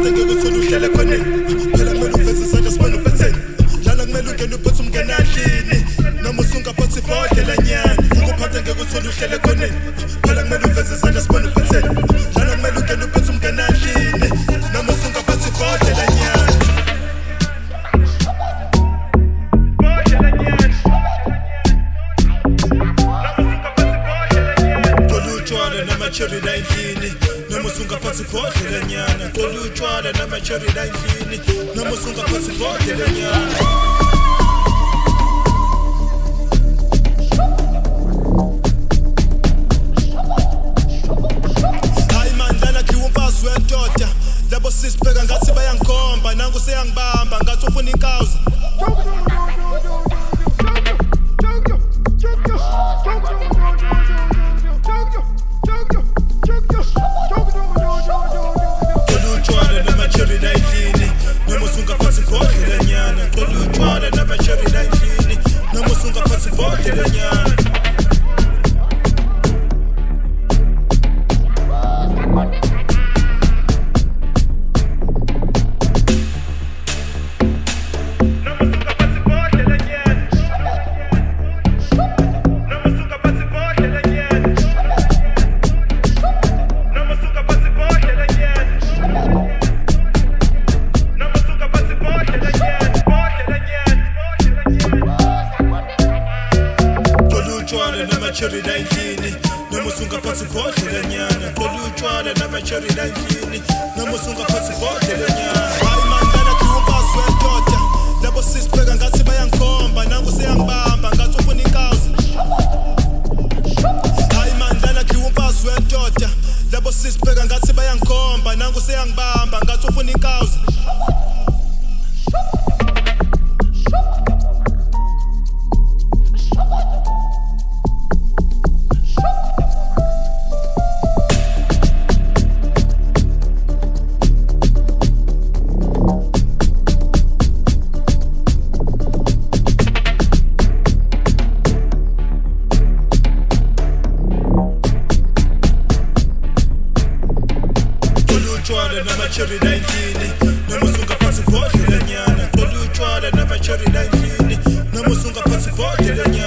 ngikuphathe ngikuthula uhlele khoneni phela kumele uveze isandla sibone uphetheni lana kumele ungene uphethe umngena endlini noma usungaphatha ibhodlela nyana ngikuphathe ngikuthula uhlele khoneni phela kumele uveze isandla sibone uphetheni lana kumele ungene uphethe umngena endlini noma usungaphatha ibhodlela nyana cherry endlini noma usungaphatha ibhodlela nyana qola utshwala nama cherry endlini noma usungaphatha ibhodlela nyana hayi mandlana khiwa umfazi wendoda labo sisibheka ngathi bayangikhomba nangu seyangibamba ngathi ufuna inkawuza cherry endlini noma usungaphatha ibhodlela nyana qola utshwala nama cherry endlini noma usungaphatha ibhodlela nyana hayi mandlana khiwa umfazi wendoda labo sisibheka ngathi bayangikhomba nangu seyangibamba ngathi ufuna inkawuza hayi mandlana khiwa umfazi wendoda labo sisibheka ngathi bayangikhomba nangu seyangibamba ngathi ufuna inkawuza nama cherry endlini noma usungaphatha ibhodlela nyana qola utshwala nama cherry endlini noma usungaphatha ibhodlela nyana